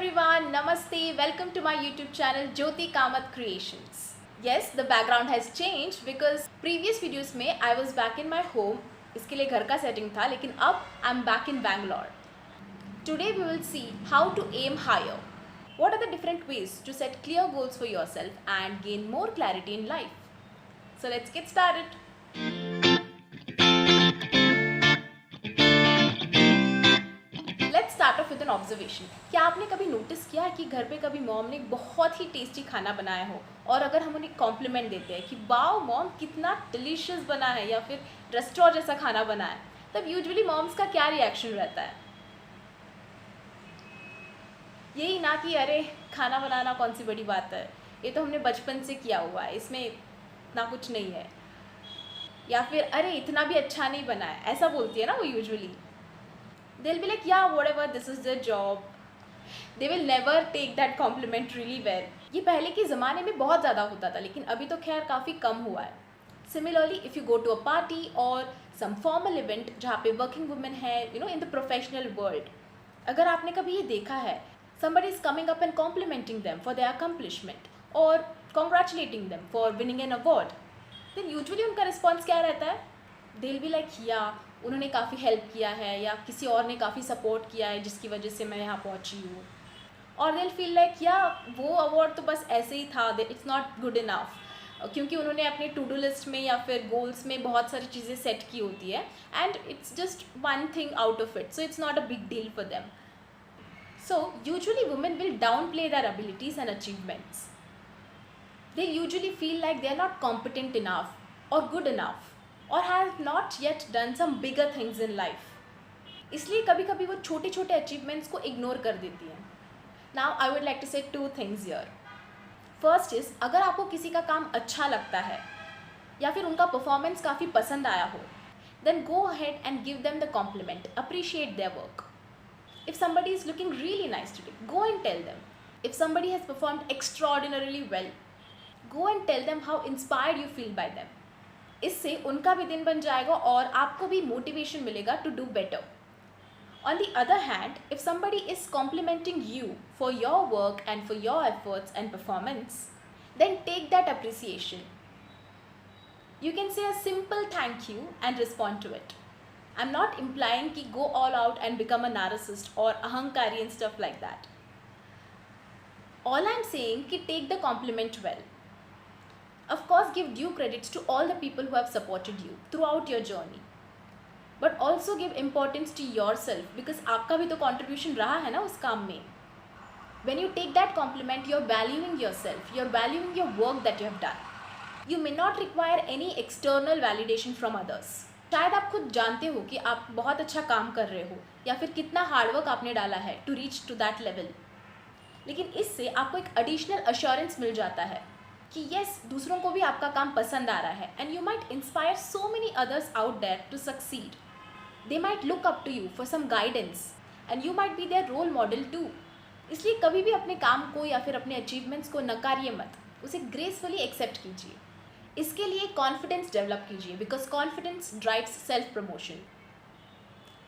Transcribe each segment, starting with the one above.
everyone, Namaste, welcome to my YouTube channel Jyoti Kamath Creations. Yes, the background has changed because previous videos में I was back in my home, इसके लिए घर का setting था, लेकिन अब I'm back in Bangalore. Today we will see how to aim higher. What are the different ways to set clear goals for yourself and gain more clarity in life? So let's get started. Let's start off with an observation. क्या आपने कभी notice किया है कि घर पे कभी mom ने बहुत ही टेस्टी खाना बनाया हो और अगर हम उन्हें कॉम्प्लीमेंट देते हैं कि वाओ मॉम कितना डिलीशियस बना है या फिर रेस्टोरेंट जैसा खाना बना है, तब यूजुअली मॉम्स का क्या रिएक्शन रहता है? यही ना कि अरे खाना बनाना कौन सी बड़ी बात है, ये तो हमने बचपन से किया हुआ है, इसमें इतना कुछ नहीं है, या फिर अरे इतना भी अच्छा नहीं बना है, ऐसा बोलती है ना वो usually. They'll be like, yeah, whatever, this is their job. They will never take that compliment really well. ये पहले के ज़माने में बहुत ज़्यादा होता था, लेकिन अभी तो खैर काफ़ी कम हुआ है. Similarly, if you go to a party or some formal event जहाँ पे working women है, in the professional world, अगर आपने कभी ये देखा है, somebody is coming up and complimenting them for their accomplishment or congratulating them for winning an award, then usually उनका response क्या रहता है? They'll be like, yeah, उन्होंने काफ़ी हेल्प किया है या किसी और ने काफ़ी सपोर्ट किया है जिसकी वजह से मैं यहाँ पहुँची हूँ. और they'll feel like, या वो अवार्ड तो बस ऐसे ही था, इट्स नॉट गुड इनफ, क्योंकि उन्होंने अपने टू डू लिस्ट में या फिर गोल्स में बहुत सारी चीज़ें सेट की होती है and it's just one thing out of it, so it's not a big deal for them. So usually women will downplay their abilities and achievements. They usually feel like they are not competent enough और good enough और have not yet done some bigger things in life. इसलिए कभी कभी वो छोटे छोटे achievements को ignore कर देती हैं. Now I would like to say two things here. First is, अगर आपको किसी का काम अच्छा लगता है या फिर उनका परफॉर्मेंस काफ़ी पसंद आया हो, then go ahead and give them the compliment, appreciate their work. If somebody is looking really nice today, go and tell them. If somebody has performed extraordinarily well, go and tell them how inspired you feel by them. इससे उनका भी दिन बन जाएगा और आपको भी motivation मिलेगा to do better. On the other hand, if somebody is complimenting you for your work and for your efforts and performance, then take that appreciation. You can say a simple thank you and respond to it. I'm not implying कि go all out and become a narcissist or ahankari and stuff like that. All I'm saying कि take the compliment well. Of course, give due credits to all the people who have supported you throughout your journey. But also give importance to yourself because आपका भी तो contribution रहा है ना उस काम में. When you take that compliment, you're valuing yourself, you're valuing your work that you have done. You may not require any external validation from others. शायद आप खुद जानते हो कि आप बहुत अच्छा काम कर रहे हो या फिर कितना हार्डवर्क आपने डाला है to reach to that level. लेकिन इससे आपको एक additional assurance मिल जाता है कि यस, दूसरों को भी आपका काम पसंद आ रहा है and you might inspire so many others out there to succeed. They might look up to you for some guidance and you might be their role model too. इसलिए कभी भी अपने काम को या फिर अपने अचीवमेंट्स को नकारिए मत, उसे ग्रेसफुली एक्सेप्ट कीजिए. इसके लिए कॉन्फिडेंस डेवलप कीजिए because confidence drives self promotion.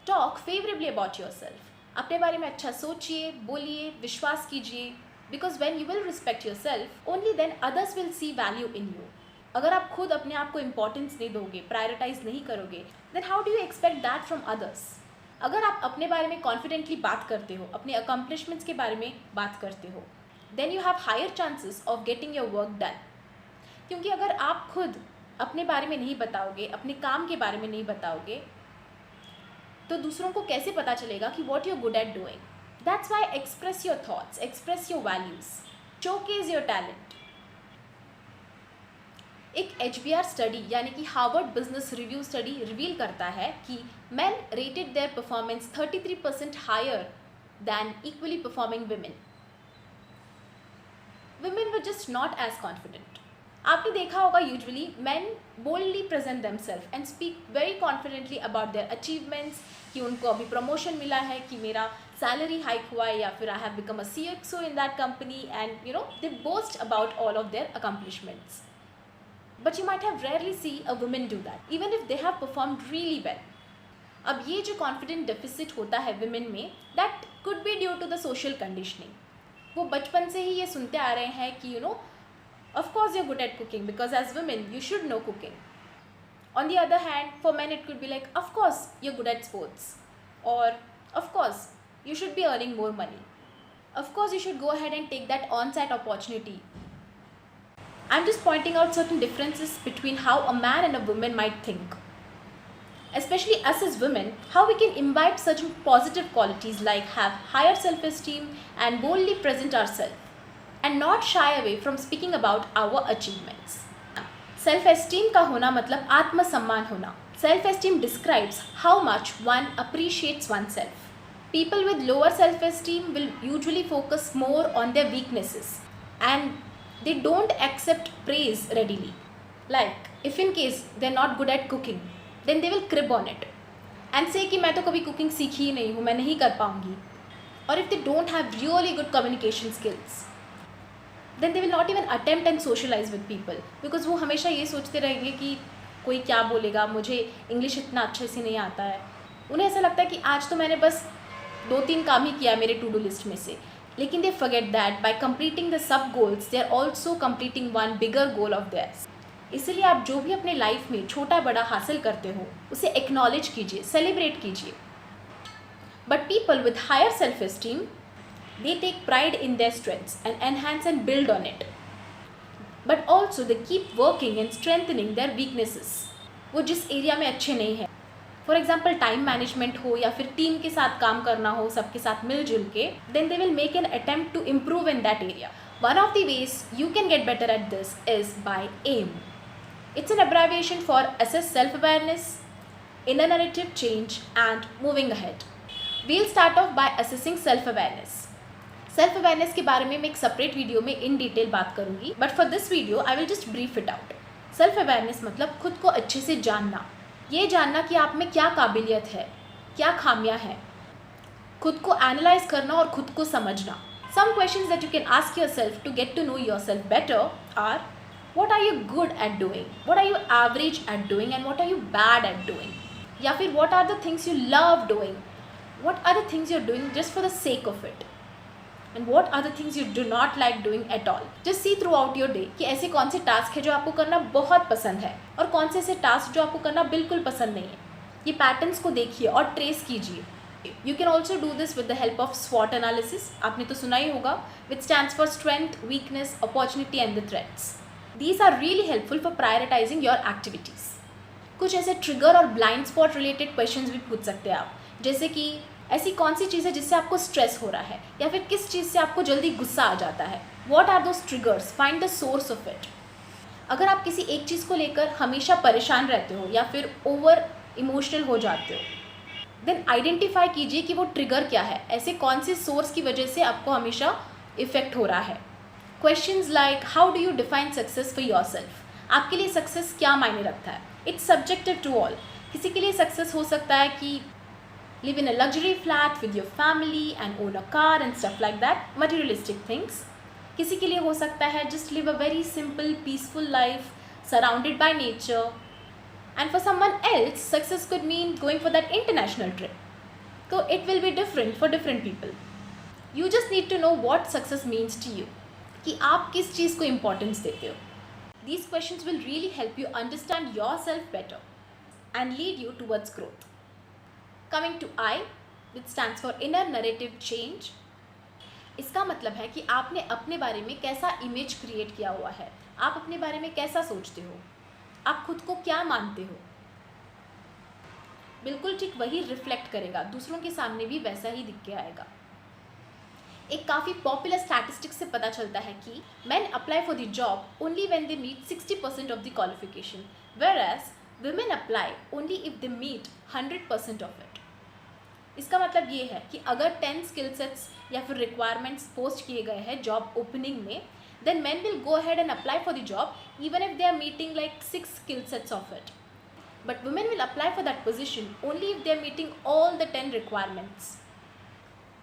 Talk favourably about your self. अपने बारे में अच्छा सोचिए, बोलिए, विश्वास कीजिए. Because when you will respect yourself, only then others will see value in you. अगर आप खुद अपने आप को इम्पोर्टेंस नहीं दोगे, प्रायोरिटाइज नहीं करोगे, then how do you expect that from others? अगर आप अपने बारे में कॉन्फिडेंटली बात करते हो, अपने अकम्पलिशमेंट्स के बारे में बात करते हो, then you have higher chances of getting your work done. क्योंकि अगर आप खुद अपने बारे में नहीं बताओगे, अपने काम के बारे में नहीं बताओगे, तो दूसरों को कैसे पता चलेगा कि what you're good at doing? That's why express your thoughts, express your values, showcase your talent. एक HBR स्टडी यानी कि Harvard business review study reveal करता है कि men rated their performance 33% higher than equally performing women. Women were just not as confident. आपने देखा होगा usually men boldly present themselves and speak very confidently about their achievements, कि उनको अभी promotion मिला है, कि मेरा सैलरी हाइक हुआ है, या फिर I have become a CXO in that company and they boast about all of their accomplishments. But you might have rarely see a women do that even if they have performed really well. अब ये जो confident deficit होता है women में, that could be due to the social conditioning. वो बचपन से ही ये सुनते आ रहे हैं कि of course you're good at cooking because as women you should know cooking. On the other hand, for men it could be like, of course you're good at sports, or of course you should be earning more money, of course you should go ahead and take that on-site opportunity. I'm just pointing out certain differences between how a man and a woman might think. Especially us as women, how we can imbibe certain positive qualities like have higher self-esteem and boldly present ourselves and not shy away from speaking about our achievements. Self-esteem का होना मतलब आत्मसम्मान होना. Self-esteem describes how much one appreciates oneself. People with lower self-esteem will usually focus more on their weaknesses and they don't accept praise readily. Like, if in case they're not good at cooking, then they will crib on it and say कि मैं तो कभी cooking सीखी ही नहीं हूँ, मैं नहीं कर पाऊँगी. Or if they don't have really good communication skills, then they will not even attempt and socialize with people because वो हमेशा ये सोचते रहेंगे कि कोई क्या बोलेगा, मुझे इंग्लिश इतना अच्छे से नहीं आता है. उन्हें ऐसा लगता है कि आज तो मैंने बस 2-3 काम ही किया मेरे टू डू लिस्ट में से. लेकिन they forget that by completing the sub goals they are also completing one bigger goal of theirs. इसलिए आप जो भी अपने लाइफ में छोटा बड़ा हासिल करते हो उसे एक्नॉलेज कीजिए, सेलिब्रेट कीजिए. But people with higher self esteem they take pride in their strengths and enhance and build on it. But also they keep working and strengthening their weaknesses. वो जिस एरिया में अच्छे नहीं हैं, फॉर एग्जाम्पल टाइम मैनेजमेंट हो या फिर team के साथ काम करना हो, सबके साथ मिलजुल के, then they will make an attempt to improve in that area. One of the ways you can get better at this is by AIM. It's an abbreviation for Assess Self-Awareness, Inner Narrative Change and Moving Ahead. We'll start off by assessing self-awareness. Self awareness के बारे में मैं एक separate video में in detail बात करूंगी, but for this video I will just brief it out. Self awareness मतलब खुद को अच्छे से जानना, ये जानना कि आप में क्या काबिलियत है, क्या खामियां हैं, खुद को एनालाइज करना और खुद को समझना. Some questions that you can ask yourself to get to know yourself better are, what are you good at doing, what are you average at doing and what are you bad at doing. या फिर what are the things you love doing, what are the things you are doing just for the sake of it, and what are the things you do not like doing at all. Just see throughout your day कि ऐसे कौन से task है जो आपको करना बहुत पसंद है और कौन से ऐसे टास्क जो आपको करना बिल्कुल पसंद नहीं है. ये पैटर्न्स को देखिए और ट्रेस कीजिए. You can also do this with the help of SWOT analysis. आपने तो सुना ही होगा, which stands for strength, weakness, opportunity and the threats. These are really helpful for prioritizing your activities. कुछ ऐसे ट्रिगर और ब्लाइंड स्पॉट रिलेटेड क्वेश्चंस भी पूछ सकते हैं आप, जैसे कि ऐसी कौन सी चीज़ है जिससे आपको स्ट्रेस हो रहा है या फिर किस चीज़ से आपको जल्दी गुस्सा आ जाता है. What are those triggers, find the source of it. अगर आप किसी एक चीज़ को लेकर हमेशा परेशान रहते हो या फिर ओवर इमोशनल हो जाते हो, देन आइडेंटिफाई कीजिए कि वो ट्रिगर क्या है, ऐसे कौन से सोर्स की वजह से आपको हमेशा इफेक्ट हो रहा है. Questions like how do you define success for yourself. आपके लिए सक्सेस क्या मायने रखता है. It's subjected to all. किसी के लिए सक्सेस हो सकता है कि live in a luxury flat with your family and own a car and stuff like that, materialistic things. किसी के लिए हो सकता है just live a very simple peaceful life surrounded by nature. And for someone else success could mean going for that international trip. So it will be different for different people. You just need to know what success means to you, कि आप किस चीज़ को importance देते हो. These questions will really help you understand yourself better and lead you towards growth. Coming to I, which stands for Inner Narrative Change. इसका मतलब है कि आपने अपने बारे में कैसा इमेज क्रिएट किया हुआ है, आप अपने बारे में कैसा सोचते हो, आप खुद को क्या मानते हो. बिल्कुल ठीक वही रिफ्लेक्ट करेगा, दूसरों के सामने भी वैसा ही दिख के आएगा. एक काफ़ी पॉपुलर स्टैटिस्टिक्स से पता चलता है कि men apply for the job only when they meet 60% of the qualification, whereas women apply only if they meet 100% of it. इसका मतलब ये है कि अगर 10 स्किल सेट्स या फिर रिक्वायरमेंट्स पोस्ट किए गए हैं जॉब ओपनिंग में, then men will go ahead and apply for the job even if they are meeting like 6 skill sets of it. But women will apply for that position only if they are meeting all the 10 requirements.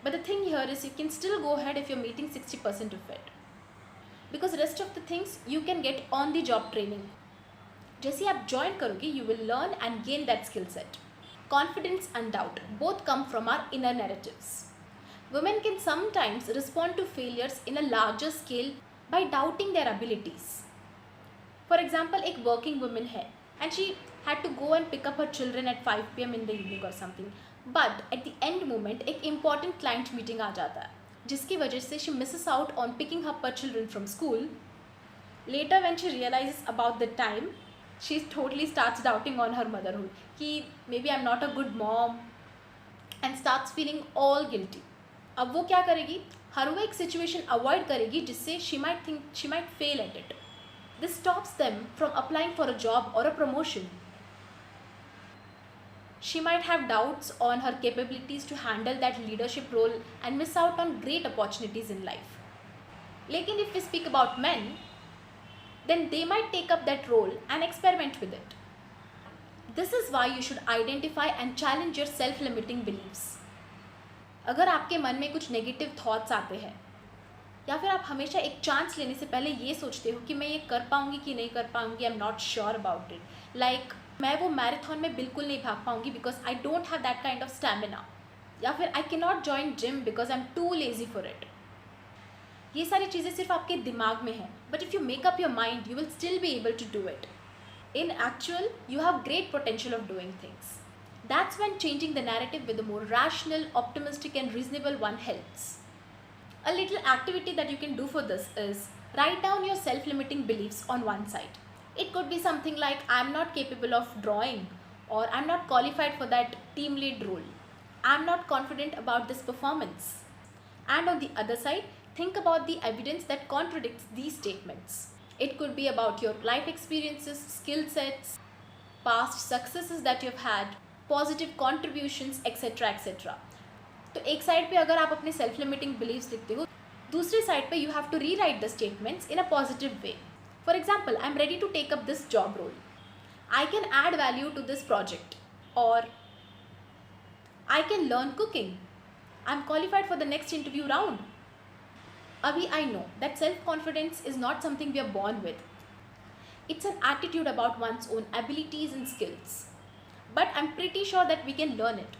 But the thing here is you can still go ahead if you're meeting 60% of it. Because rest of the things you can get on the job training. जैसे आप join करोगे you will learn and gain that skill set. Confidence and doubt both come from our inner narratives. Women can sometimes respond to failures in a larger scale by doubting their abilities. For example, एक working woman है and she had to go and pick up her children at 5 p.m. in the evening or something. But at the end moment एक important client meeting आ जाता है जिसकी वजह से she misses out on picking up her children from school. Later when she realizes about the time, she totally starts doubting on her motherhood कि maybe I'm not a good mom and starts feeling all guilty. अब वो क्या करेगी? हर वो एक situation avoid करेगी जिससे she might fail at it. This stops them from applying for a job or a promotion. She might have doubts on her capabilities to handle that leadership role and miss out on great opportunities in life. लेकिन if we speak about men, then they might take up that role and experiment with it. This is why you should identify and challenge your self-limiting beliefs. अगर आपके मन में कुछ negative thoughts आते हैं या फिर आप हमेशा एक चांस लेने से पहले ये सोचते हो कि मैं ये कर पाऊंगी कि नहीं कर पाऊंगी, I am not sure about it, like मैं वो मैराथन में बिल्कुल नहीं भाग पाऊंगी because I don't have that kind of stamina, या फिर I can not join gym because I am too lazy for it. ये सारी चीज़ें सिर्फ आपके दिमाग में हैं, but if you make up your mind you will still be able to do it. In actual, you have great potential of doing things. That's when changing the narrative with a more rational, optimistic and reasonable one helps. A little activity that you can do for this is write down your self-limiting beliefs on one side. It could be something like I'm not capable of drawing, or I'm not qualified for that team lead role. I'm not confident about this performance. And on the other side, think about the evidence that contradicts these statements. It could be about your life experiences, skill sets, past successes that you've had, positive contributions, etc. etc. तो एक side पे अगर आप अपने self limiting beliefs लिखते हो, दूसरी side पे you have to rewrite the statements in a positive way. For example, I am ready to take up this job role, I can add value to this project, और I can learn cooking, I am qualified for the next interview round. Abhi, I know that self-confidence is not something we are born with. It's an attitude about one's own abilities and skills. But I'm pretty sure that we can learn it.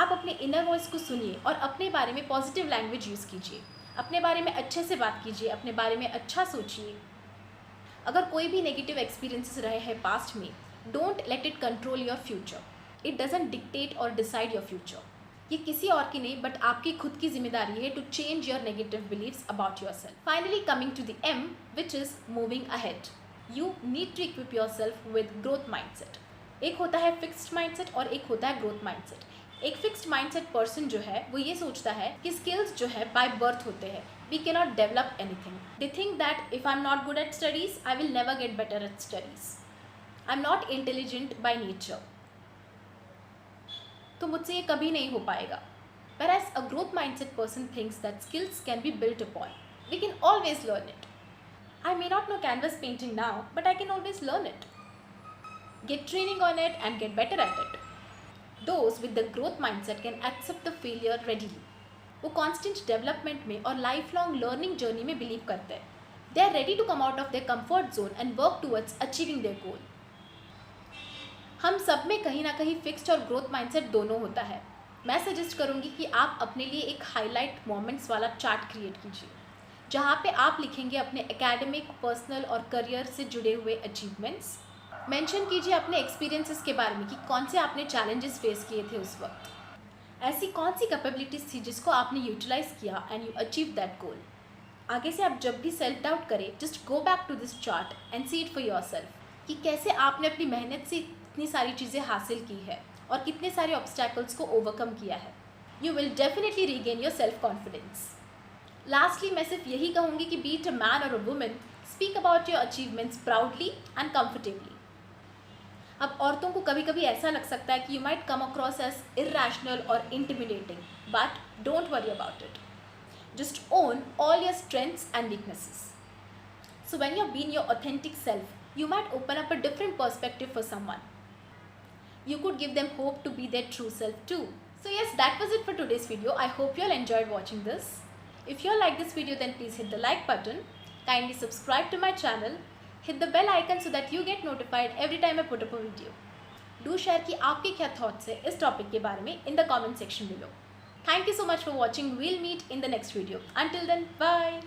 आप अपने inner voice को सुनिए और अपने बारे में positive language use कीजिए, अपने बारे में अच्छे से बात कीजिए, अपने बारे में अच्छा सोचिए. अगर कोई भी नेगेटिव एक्सपीरियंसेस रहे हैं पास्ट में, don't let it control your future. It doesn't dictate और डिसाइड योर फ्यूचर. ये किसी और की नहीं बट आपकी खुद की जिम्मेदारी है to change your negative believes about yourself. Finally coming to the M, which is moving ahead. You need to equip yourself with growth mindset. एक होता है फिक्स्ड माइंडसेट और एक होता है ग्रोथ माइंडसेट. एक फिक्स्ड माइंडसेट पर्सन जो है वो ये सोचता है कि स्किल्स जो है बाय बर्थ होते हैं, we can not develop anything. They think that if I am not good at studies I will never get better at studies. I am not intelligent by nature, तो मुझसे ये कभी नहीं हो पाएगा. Whereas a growth mindset person thinks that skills can be built upon. We can always learn it. I may not know canvas painting now, but I can always learn it. Get training on it and get better at it. Those with the growth mindset can accept the failure readily. वो constant development में और lifelong learning journey में believe करते हैं. They are ready to come out of their comfort zone and work towards achieving their goal. हम सब में कहीं ना कहीं फिक्स्ड और ग्रोथ माइंडसेट दोनों होता है. मैं सजेस्ट करूँगी कि आप अपने लिए एक हाईलाइट मोमेंट्स वाला चार्ट क्रिएट कीजिए जहाँ पे आप लिखेंगे अपने एकेडमिक, पर्सनल और करियर से जुड़े हुए अचीवमेंट्स. मेंशन कीजिए अपने एक्सपीरियंसेस के बारे में कि कौन से आपने चैलेंजेस फेस किए थे उस वक्त, ऐसी कौन सी कैपेबिलिटीज़ थी जिसको आपने यूटिलाइज किया and you achieve that goal. आगे से आप जब भी सेल्फ डाउट करें, just go back to this chart and see it for yourself कि कैसे आपने अपनी मेहनत से इतनी सारी चीज़ें हासिल की है और कितने सारे ऑब्स्टैकल्स को ओवरकम किया है. You will definitely regain your self confidence. Lastly मैं सिर्फ यही कहूँगी कि बी इट अ मैन और a woman, speak about your achievements proudly and comfortably. अब औरतों को कभी कभी ऐसा लग सकता है कि you might come across as irrational और intimidating, but don't worry about it. Just own all your strengths and weaknesses. So when you been your authentic self, you might open up a different perspective for someone. You could give them hope to be their true self too. So yes, that was it for today's video. I hope you all enjoyed watching this. If you all like this video, then please hit the like button. Kindly subscribe to my channel. Hit the bell icon so that you get notified every time I put up a video. Do share कि आपके क्या thoughts है इस topic के बारे में in the comment section below. Thank you so much for watching. We'll meet in the next video. Until then, bye.